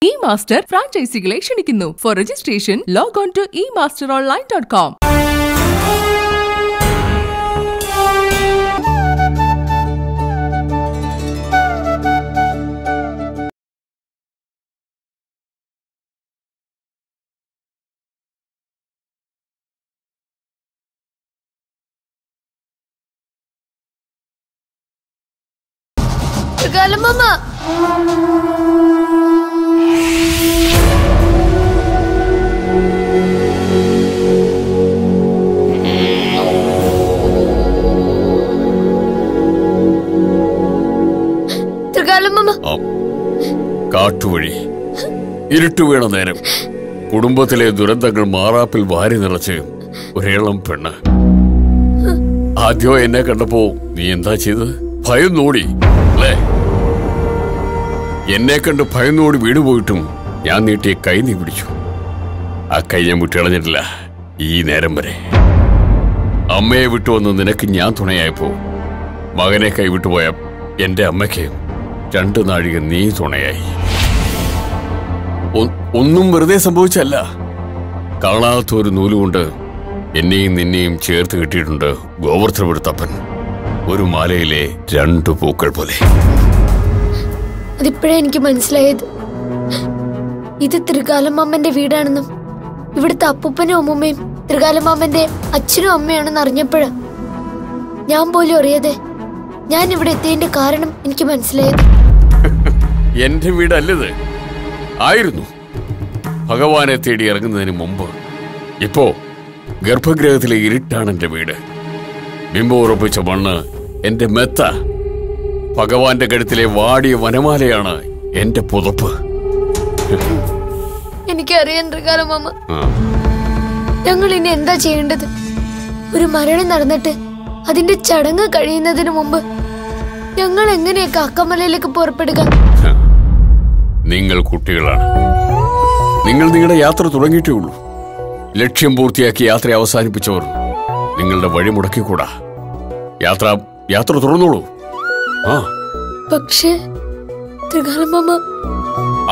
E-Master ഫ്രാഞ്ചൈസികളെ ക്ഷണിക്കുന്നു. For registration, log on to emasteronline.com. Mama. കാട്ടുവഴി ഇരുട്ടു വീണ നേരം കുടുംബത്തിലെ ദുരന്തങ്ങൾ മാറാപ്പിൽ വാരി നിറച്ച് ഒരേളം പെണ്ണ്. ആദ്യം എന്നെ കണ്ടപ്പോ നീ എന്താ ചെയ്തത്? ഭയന്നോടി അല്ലേ? എന്നെ കണ്ട് ഭയന്നോടി വീണുപോയിട്ടും ഞാൻ നീട്ടിയ കൈ നീ പിടിച്ചു. ആ കൈ ഞാൻ വിട്ടുകളഞ്ഞിട്ടില്ല ഈ നേരം വരെ. അമ്മയെ വിട്ടുവന്ന് നിനക്ക് ഞാൻ തുണയായപ്പോ മകനെ കൈവിട്ടുപോയ എന്റെ അമ്മയ്ക്ക് 2 നാഴിക നീ തുണയായി. ഒന്നും വെറുതെ സംഭവിച്ചല്ല. കാണാത്തൊരു നൂലുകൊണ്ട് എന്നെയും നിന്നെയും ചേർത്ത് കെട്ടിയിട്ടുണ്ട് ഗോവർദ്ധനപുരത്തപ്പൻ. ഒരു മാലയിലെ 2 പൂക്കൾ പോലെ. അതിപ്പോഴേ എനിക്ക് മനസ്സിലായത് ഇത് ത്രികാലമാമന്റെ വീടാണെന്നും ഇവിടുത്തെ അപ്പൂപ്പനും അമ്മൂമ്മയും ത്രികാലമാമന്റെ അച്ഛനും അമ്മയാണെന്ന് അറിഞ്ഞപ്പോഴാ ഞാൻ പോലും അറിയാതെ ഞാൻ ഇവിടെ എത്തിയതിന്റെ കാരണം എനിക്ക് മനസ്സിലായത്. എന്റെ വീടല്ലത് ആയിരുന്നു ഭഗവാനെ തേടി ഇറങ്ങുന്നതിന് മുമ്പ്. ഇപ്പോ ഗർഭഗൃഹത്തിലെ ഇരുട്ടാണ് എന്റെ വീട്. ബിംബം ഉറപ്പിച്ച മണ്ണ് എന്റെ മെത്ത. ഭഗവാന്റെ കഴുത്തിലെ വാടിയ വനമാലയാണ് എന്റെ പുതപ്പ്. എനിക്കറിയാൻ ത്രികാലമാമ, ഞങ്ങൾ ഇനി എന്താ ചെയ്യേണ്ടത്? ഒരു മരണം നടന്നിട്ട് അതിന്റെ ചടങ്ങ് കഴിയുന്നതിന് മുമ്പ് ഞങ്ങൾ എങ്ങനെയാ കാക്കമലയിലേക്ക് പുറപ്പെടുക? നിങ്ങൾ കുട്ടികളാണ്. നിങ്ങൾ നിങ്ങളുടെ യാത്ര തുടങ്ങിയിട്ടേ ഉള്ളൂ. ലക്ഷ്യം പൂർത്തിയാക്കി യാത്ര അവസാനിപ്പിച്ചവർ നിങ്ങളുടെ വഴി മുടക്കിക്കൂടാ. യാത്ര തുറന്നോളൂ. പക്ഷേ ത്രികാലമാമ,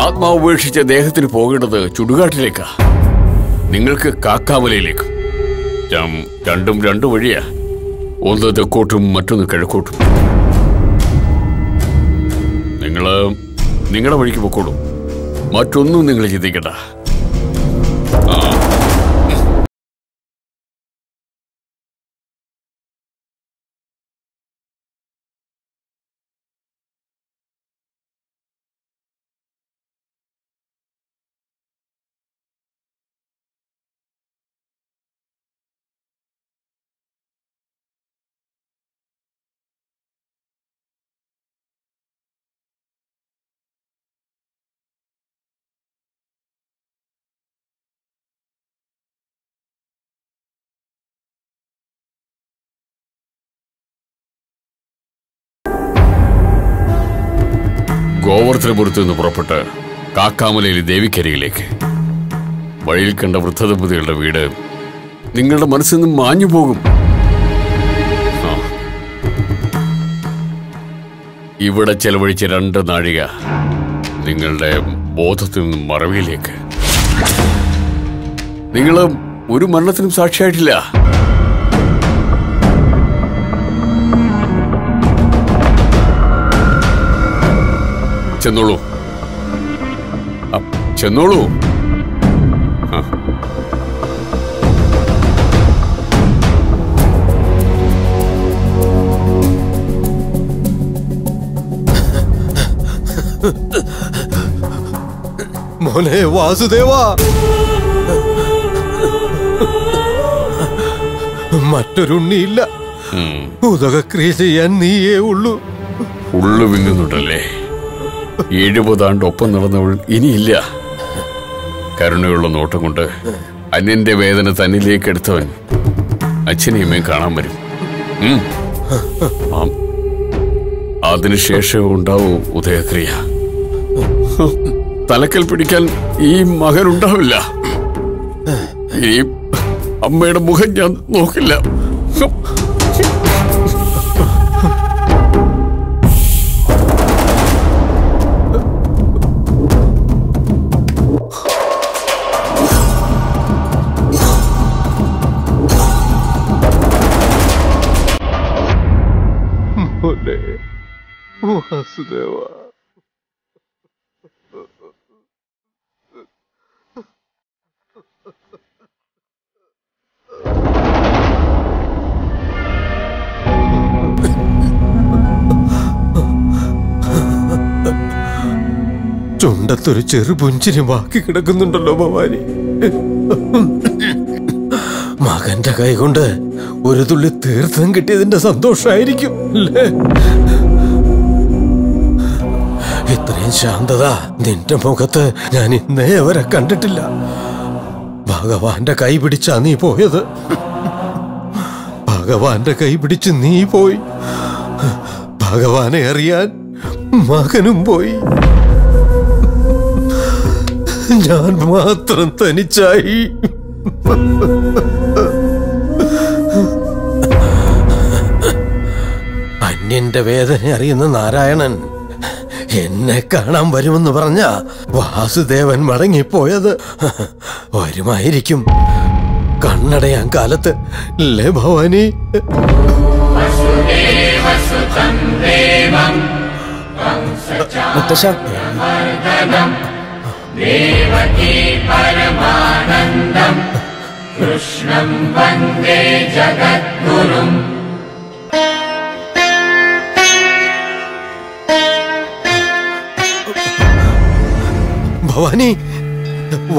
ആത്മാവ് ഉപേക്ഷിച്ച ദേഹത്തിന് പോകേണ്ടത് ചുടുകാട്ടിലേക്കാ. നിങ്ങൾക്ക് കാക്കാമലയിലേക്ക്. രണ്ടും 2 വഴിയാ. ഒന്ന് തെക്കോട്ടും മറ്റൊന്ന് കിഴക്കോട്ടും. നിങ്ങളുടെ വഴിക്ക് പൊക്കോളൂ. മറ്റൊന്നും നിങ്ങൾ ചിന്തിക്കണ്ട. ഗോവർദ്ധനപുരത്ത് നിന്ന് പുറപ്പെട്ട് കാക്കാമലയിലെ ദേവിക്കരിയിലേക്ക്. വഴിയിൽ കണ്ട വൃദ്ധദമ്പതികളുടെ വീട് നിങ്ങളുടെ മനസ്സിൽ നിന്നും മാഞ്ഞു പോകും. ഇവിടെ ചെലവഴിച്ച 2 നാഴിക നിങ്ങളുടെ ബോധത്തിൽ നിന്നും മറവിയിലേക്ക്. നിങ്ങൾ ഒരു മരണത്തിനും സാക്ഷിയായിട്ടില്ല. ചെന്നോളൂ, ചെന്നോളൂ. മോനെ വാസുദേവാ, മറ്റൊരുണ്ണിയില്ല. ഉദകക്രിയ ചെയ്യാൻ നീയേ ഉള്ളൂ. ഉള്ളു വിങ്ങുന്നുണ്ടല്ലേ? 70 ആണ്ട് ഒപ്പം നടന്നവൾ ഇനിയില്ല. കരുണയുള്ള നോട്ടം കൊണ്ട് അന്യന്റെ വേദന തന്നിലേക്ക് എടുത്തവൻ അച്ഛനെയമ്മയും കാണാൻ വരും. അതിനുശേഷം ഉണ്ടാവൂ ഉദയക്രിയ. തലക്കൽ പിടിക്കാൻ ഈ മകനുണ്ടാവില്ല. ഈ അമ്മയുടെ മുഖം ഞാൻ നോക്കില്ല. വാസുദേവ. ചുണ്ടത്തൊരു ചെറു പുഞ്ചിരി ബാക്കി കിടക്കുന്നുണ്ടല്ലോ ഭവാനി. മകന്റെ കൈകൊണ്ട് ഒരു തുള്ളി തീർത്ഥം കിട്ടിയതിന്റെ സന്തോഷമായിരിക്കും അല്ലേ? ഇത്രയും ശാന്തത നിന്റെ മുഖത്ത് ഞാൻ ഇന്നേ വരെ കണ്ടിട്ടില്ല. ഭഗവാന്റെ കൈ പിടിച്ചാ നീ പോയത്. ഭഗവാന്റെ കൈ പിടിച്ച് നീ പോയി. ഭഗവാനെ അറിയാൻ മകനും പോയി. ഞാൻ മാത്രം തനിച്ചായി. അന്യന്റെ വേദന അറിയുന്ന നാരായണൻ എന്നെ കാണാൻ വരുമെന്ന് പറഞ്ഞ വാസുദേവൻ മടങ്ങിപ്പോയത്. വരുമായിരിക്കും കണ്ണടയാൻ കാലത്ത് അല്ലേ ഭവാനി? മുത്തശ്ശ, ദേവകീ പരമാനന്ദം കൃഷ്ണം വന്ദേ ജഗദ്ഗുരും. ഭവാനി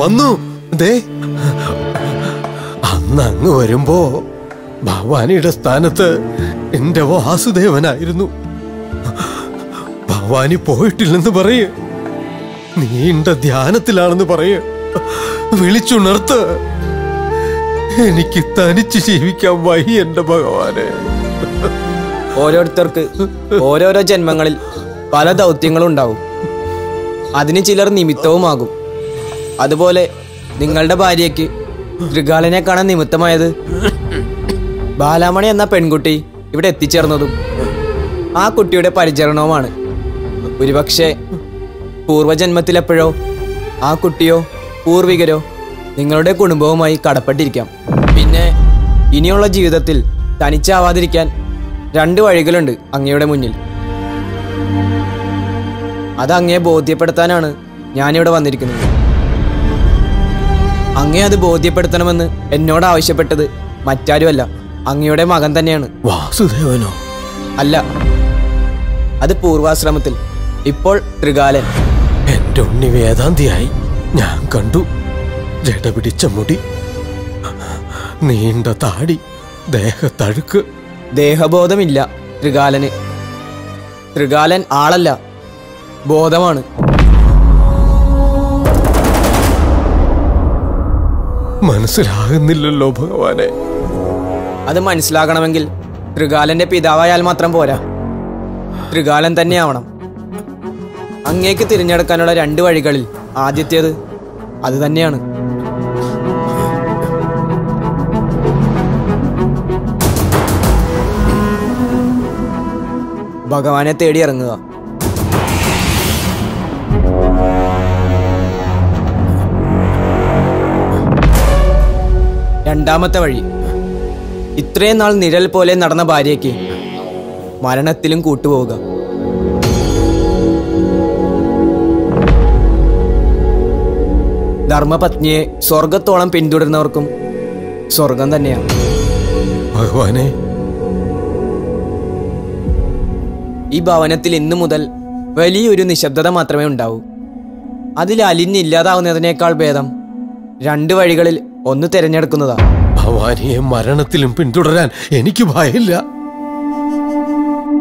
വന്നു. ദേ, അന്ന് അങ്ങ് വരുമ്പോ ഭവാനിയുടെ സ്ഥാനത്ത് എന്റെ വാസുദേവനായിരുന്നു. ഭവാനി പോയിട്ടില്ലെന്ന് പറയ്. നീണ്ട ധ്യാനത്തിലാണെന്ന് പറയ്. വിളിച്ചുണർത്ത്. എനിക്ക് തനിച്ച് ജീവിക്കാൻ വയ്യ എന്റെ ഭഗവാനെ. ഓരോരുത്തർക്ക് ഓരോരോ ജന്മങ്ങളിൽ പല ദൗത്യങ്ങളും ഉണ്ടാവും. അതിന് ചിലർ നിമിത്തവുമാകും. അതുപോലെ നിങ്ങളുടെ ഭാര്യയ്ക്ക് ത്രികാലനെ കാണാൻ നിമിത്തമായത് ബാലാമണി എന്ന പെൺകുട്ടി ഇവിടെ എത്തിച്ചേർന്നതും ആ കുട്ടിയുടെ പരിചരണവുമാണ്. ഒരുപക്ഷെ പൂർവജന്മത്തിലെപ്പോഴോ ആ കുട്ടിയോ പൂർവികരോ നിങ്ങളുടെ കുടുംബവുമായി കടപ്പെട്ടിരിക്കാം. പിന്നെ ഇനിയുള്ള ജീവിതത്തിൽ തനിച്ചാവാതിരിക്കാൻ 2 വഴികളുണ്ട് അങ്ങയുടെ മുന്നിൽ. അത് അങ്ങയെ ബോധ്യപ്പെടുത്താനാണ് ഞാനിവിടെ വന്നിരിക്കുന്നത്. അങ്ങയെ അത് ബോധ്യപ്പെടുത്തണമെന്ന് എന്നോട് ആവശ്യപ്പെട്ടത് മറ്റാരുമല്ല, അങ്ങയുടെ മകൻ തന്നെയാണ്. വാസുദേവനോ? അല്ല, അത് പൂർവാശ്രമത്തിൽ ഇപ്പോൾ ത്രികാലൻ. എന്റെ ഉണ്ണി വേദാന്തിയായി ഞാൻ കണ്ടു. ജട പിടിച്ച മുടി, നീണ്ട താടി, ദേഹത്തഴുക്ക്. ദേഹബോധമില്ല ത്രികാലന്. ത്രികാലൻ ആളല്ല, ബോധമാണ്. മനസ്സിലാകുന്നില്ലല്ലോ ഭഗവാനെ. അത് മനസ്സിലാകണമെങ്കിൽ ത്രികാലന്റെ പിതാവായാൽ മാത്രം പോരാ, ത്രികാലൻ തന്നെയാവണം. അങ്ങേക്ക് തിരഞ്ഞെടുക്കാനുള്ള 2 വഴികളിൽ ആദ്യത്തേത് അത് തന്നെയാണ്. ഭഗവാനെ തേടി ഇറങ്ങുക. രണ്ടാമത്തെ വഴി, ഇത്രയും നാൾ നിഴൽ പോലെ നടന്ന ഭാര്യയ്ക്ക് മരണത്തിലും കൂട്ടുപോവുക. ധർമ്മപത്നിയെ സ്വർഗത്തോളം പിന്തുടരുന്നവർക്കും സ്വർഗം തന്നെയാണ്. ഭഗവാനെ, ഈ ഭവനത്തിൽ ഇന്നു മുതൽ വലിയൊരു നിശബ്ദത മാത്രമേ ഉണ്ടാവൂ. അതിൽ അലിഞ്ഞില്ലാതാവുന്നതിനേക്കാൾ ഭേദം 2 വഴികളിൽ ഒന്ന് തിരഞ്ഞെടുക്കുന്നതാ. ഭവാനിയെ മരണത്തിലും പിന്തുടരാൻ എനിക്ക് ഭയമില്ല.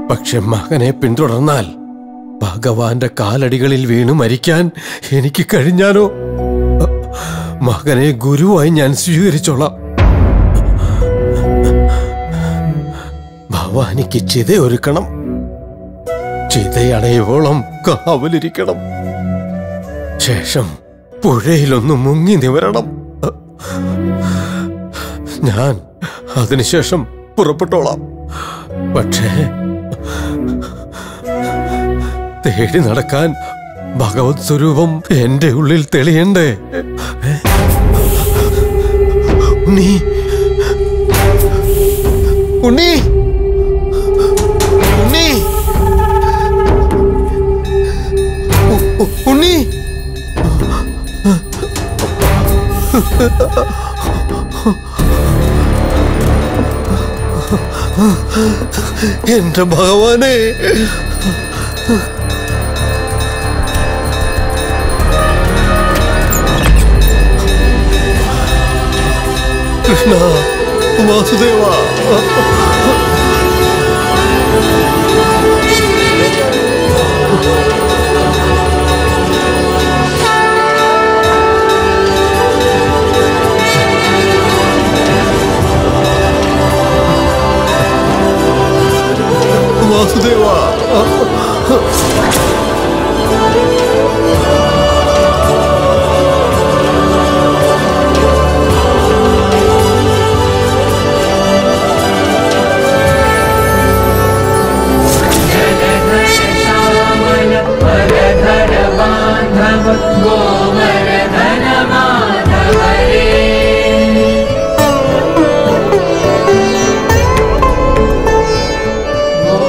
പക്ഷെ മകനെ പിന്തുടർന്നാൽ ഭഗവാന്റെ കാലടികളിൽ വീണു മരിക്കാൻ എനിക്ക് കഴിഞ്ഞാലോ? മകനെ ഗുരുവായി ഞാൻ സ്വീകരിച്ചോളാം. ഭവാനിക്ക് ചിത ഒരുക്കണം. ചിതയണയോളം കാവലിരിക്കണം. ശേഷം പുഴയിലൊന്ന് മുങ്ങി നിവരണം. ഞാൻ അതിനുശേഷം പുറപ്പെട്ടോളാം. പക്ഷേ തേടി നടക്കാൻ ഭഗവത് സ്വരൂപം എന്റെ ഉള്ളിൽ തെളിയണ്ടേ? ഉണ്ണി, ഉണ്ണി, ഉണ്ണി, എന്റെ ഭഗവാനെ, കൃഷ്ണ, വാസുദേവ, വാസുദേവ.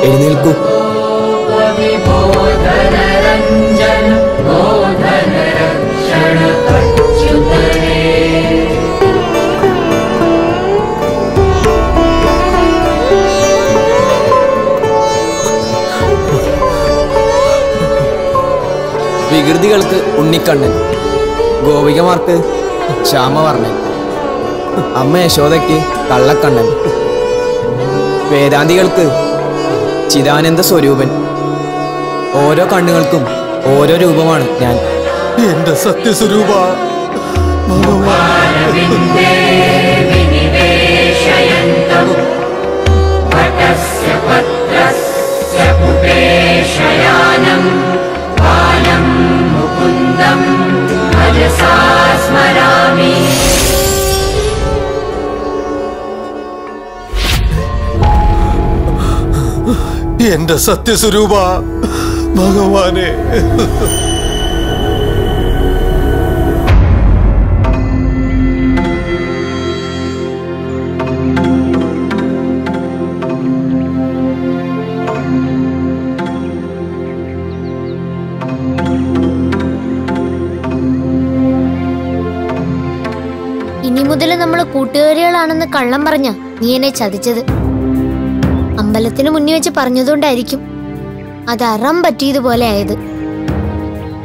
എഴുന്നേൽക്കൂ. വികൃതികൾക്ക് ഉണ്ണിക്കണ്ണൻ, ഗോപികമാർക്ക് ശ്യാമവർണ്ണൻ, അമ്മ യശോദയ്ക്ക് കള്ളക്കണ്ണൻ, വേദാന്തികൾക്ക് ചിദാനന്ദ സ്വരൂപൻ. ഓരോ കണ്ണുകൾക്കും ഓരോ രൂപമാണ് ഞാൻ. എന്റെ സത്യസ്വരൂപ എന്റെ സത്യസ്വരൂപ ഭഗവാനെ. ഇനി മുതൽ നമ്മൾ കൂട്ടുകാരികളാണെന്ന് കള്ളം പറഞ്ഞ നീ എന്നെ ചതിച്ചത്. അമ്പലത്തിന് മുന്നിൽ വെച്ച് പറഞ്ഞതുകൊണ്ടായിരിക്കും അത് അറം പറ്റിയതുപോലെ ആയത്.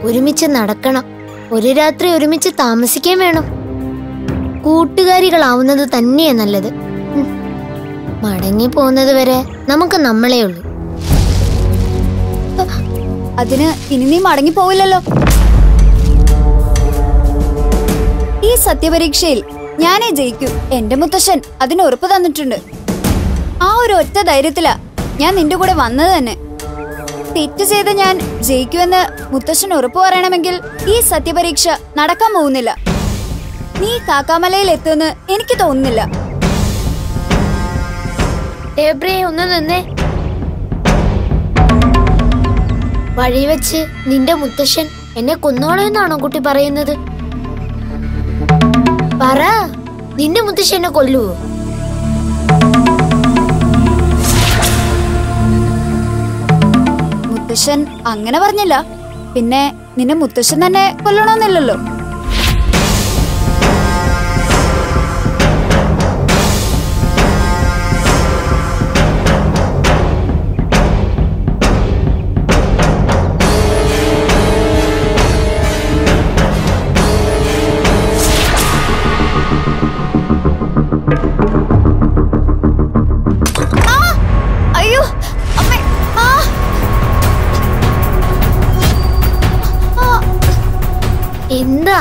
ഒരുമിച്ച് നടക്കണം, ഒരു രാത്രി ഒരുമിച്ച് താമസിക്കാൻ വേണം. കൂട്ടുകാരികളാവുന്നത് തന്നെയാ നല്ലത്. മടങ്ങി പോകുന്നത് വരെ നമുക്ക് നമ്മളേ ഉള്ളൂ. അതിന് ഇനി നീ മടങ്ങി പോവില്ലല്ലോ. ഈ സത്യപരീക്ഷയിൽ ഞാനേ ജയിക്കൂ. എന്റെ മുത്തശ്ശൻ അതിന് ഉറപ്പ് തന്നിട്ടുണ്ട്. ആ ഒരു ഒറ്റ ധൈര്യത്തിലാ ഞാൻ നിന്റെ കൂടെ വന്നത് തന്നെ. തെറ്റ് ചെയ്ത് ഞാൻ ജയിക്കുമെന്ന് മുത്തശ്ശൻ ഉറപ്പ് പറയണമെങ്കിൽ ഈ സത്യപരീക്ഷ നടക്കാൻ പോകുന്നില്ല. നീ കാക്കാമലയിൽ എത്തുമെന്ന് എനിക്ക് തോന്നുന്നില്ല. ഒന്ന് നിന്നേ. വഴി വെച്ച് നിന്റെ മുത്തശ്ശൻ എന്നെ കൊന്നോളെന്നാണോ കുട്ടി പറയുന്നത്? പറ, നിന്റെ മുത്തശ്ശൻ എന്നെ കൊല്ലുവോ? മുത്തശ്ശൻ അങ്ങനെ പറഞ്ഞില്ല. പിന്നെ നിന്നെ മുത്തശ്ശൻ തന്നെ കൊല്ലണമെന്നില്ലല്ലോ. അയ്യോ അമ്മേ, എന്താ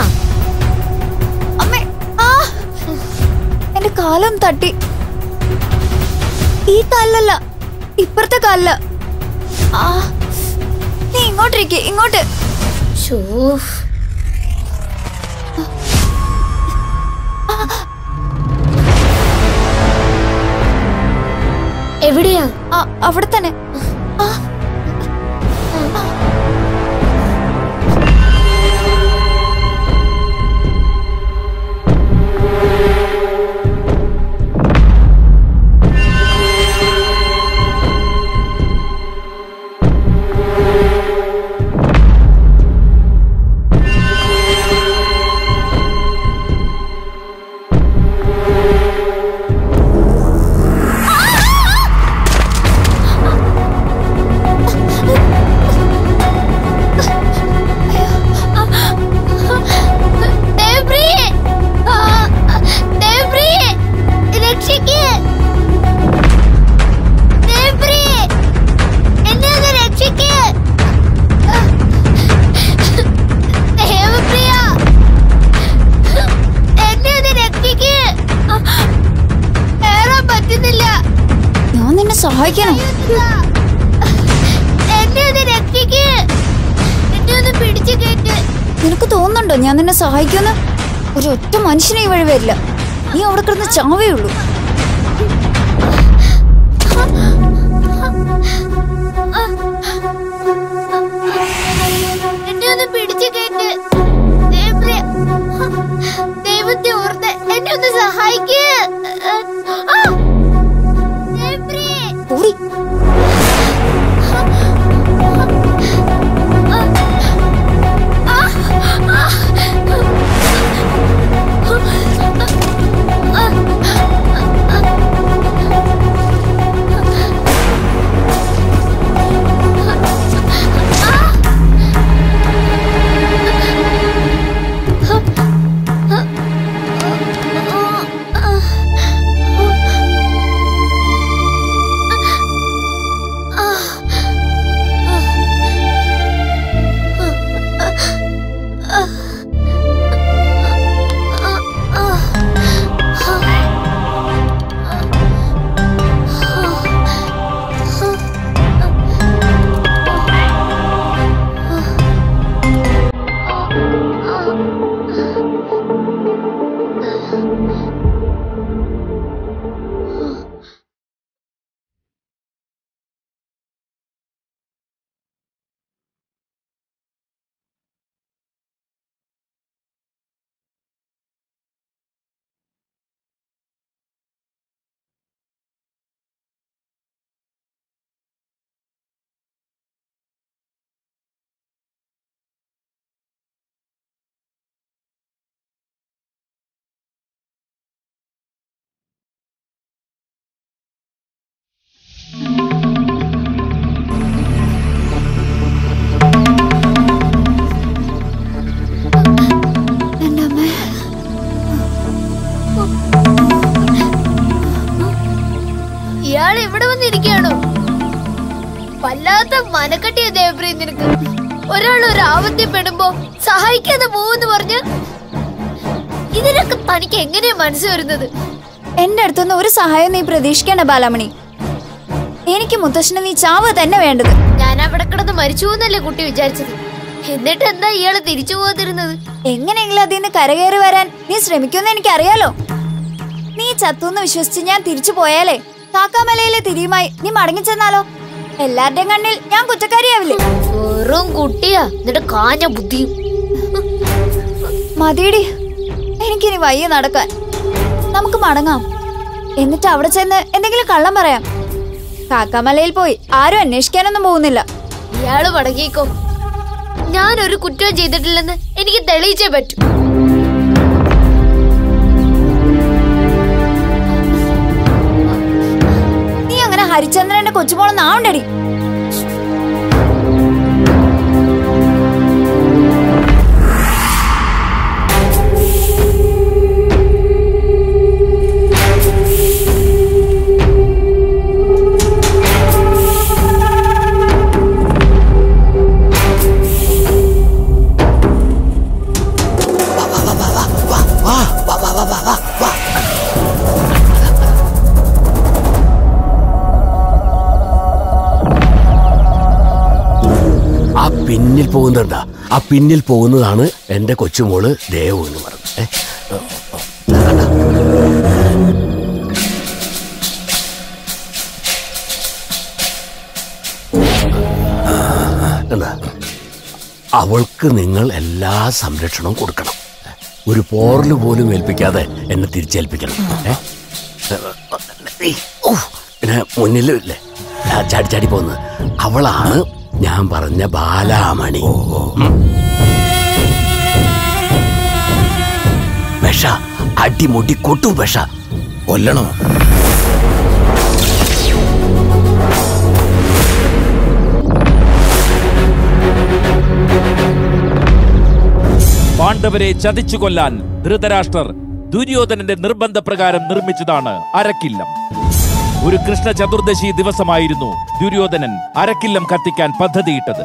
അമ്മേ, എന്റെ കാലം തട്ടി. ഈ കാലിലല്ല, ഇപ്പുറത്തെ കാലില. നീ ഇങ്ങോട്ടിരിക്കെ, ഇങ്ങോട്ട്. എവിടെയാ? അവിടെ തന്നെ. സഹായിക്കാനോ? നിനക്ക് തോന്നുന്നുണ്ടോ ഞാൻ നിന്നെ സഹായിക്കുമെന്ന്? ഒരൊറ്റ മനുഷ്യനെ ഈ വഴി വരില്ല. നീ അവിടെ കിടന്ന് ചാവേ ഉള്ളൂ. ദൈവത്തെ ഓർത്ത് എന്നെ ഒന്ന് സഹായിക്കേ. ഇയാൾ ഇവിടെ വന്നിരിക്കുകയാണോ? വല്ലാത്ത മനക്കട്ടിയ ദേവപ്രിയ നിനക്ക്. ഒരാൾ ഒരു ആപത്തിൽപ്പെടുമ്പോ സഹായിക്കാതെ പോവെന്ന് പറഞ്ഞ് ഇതിനൊക്കെ തനിക്ക് എങ്ങനെയാ മനസ്സ് വരുന്നത്? എന്റെ അടുത്തൊന്നും ഒരു സഹായം നീ പ്രതീക്ഷിക്കേണ്ട ബാലാമണി. എനിക്ക് മുത്തശ്ശന് നീ ചാവ് തന്നെ വേണ്ടത്. ഞാൻ അവിടെ കിടന്ന് മരിച്ചു എന്നല്ലേ കുട്ടി വിചാരിച്ചത്. എന്നിട്ട് എന്താ ഇയാള് തിരിച്ചു പോകാതിരുന്നത്? എങ്ങനെയെങ്കിലും അതിൽ നിന്ന് കരകയറി വരാൻ നീ ശ്രമിക്കുമെന്ന് എനിക്കറിയാലോ. നീ ചത്തുന്ന് വിശ്വസിച്ച് ഞാൻ തിരിച്ചു പോയാലേ കാക്കാമലയിലെ തിരിയുമായി നീ മടങ്ങിച്ചെന്നാലോ? എല്ലാവരുടെയും കണ്ണിൽ ഞാൻ കുറ്റക്കാരിയാവില്ലേ? വെറും കുട്ടിയാ, എന്നിട്ട് കാഞ്ഞ ബുദ്ധിയും. മതിയടി, എനിക്കിനി വയ്യ നടക്കാൻ. നമുക്ക് മടങ്ങാം. എന്നിട്ട് അവിടെ ചെന്ന് എന്തെങ്കിലും കള്ളം പറയാം. കാക്കാമലയിൽ പോയി ആരും അന്വേഷിക്കാനൊന്നും പോകുന്നില്ല. ഇയാള് മടങ്ങിക്കോ. ഞാനൊരു കുറ്റവും ചെയ്തിട്ടില്ലെന്ന് എനിക്ക് തെളിയിച്ചേ പറ്റൂ. നീ അങ്ങനെ ഹരിചന്ദ്രന്റെ കൊച്ചുമോളൊന്നും ആവണ്ടടി. പിന്നിൽ പോകുന്നുണ്ടാ? ആ പിന്നിൽ പോകുന്നതാണ് എന്റെ കൊച്ചുമോള് ദേവു എന്ന് പറഞ്ഞത്. എന്താ, അവൾക്ക് നിങ്ങൾ എല്ലാ സംരക്ഷണവും കൊടുക്കണം. ഒരു പോറല് പോലും ഏൽപ്പിക്കാതെ എന്നെ തിരിച്ചേൽപ്പിക്കണം. പിന്നെ മുന്നിലില്ലേ ചാടി ചാടി പോകുന്നത്, അവളാണ് ഞാൻ പറഞ്ഞ ബാലാമണി. വിഷ അടിമുടി കൊട്ടും വിഷ കൊല്ലണോ? പാണ്ഡവരെ ചതിച്ചു കൊല്ലാൻ ധൃതരാഷ്ട്രർ ദുര്യോധനന്റെ നിർബന്ധപ്രകാരം നിർമ്മിച്ചതാണ് അരക്കില്ലം. ഒരു കൃഷ്ണ ചതുർദശി ദിവസമായിരുന്നു ദുര്യോധനൻ അരക്കില്ലം കത്തിക്കാൻ പദ്ധതിയിട്ടത്.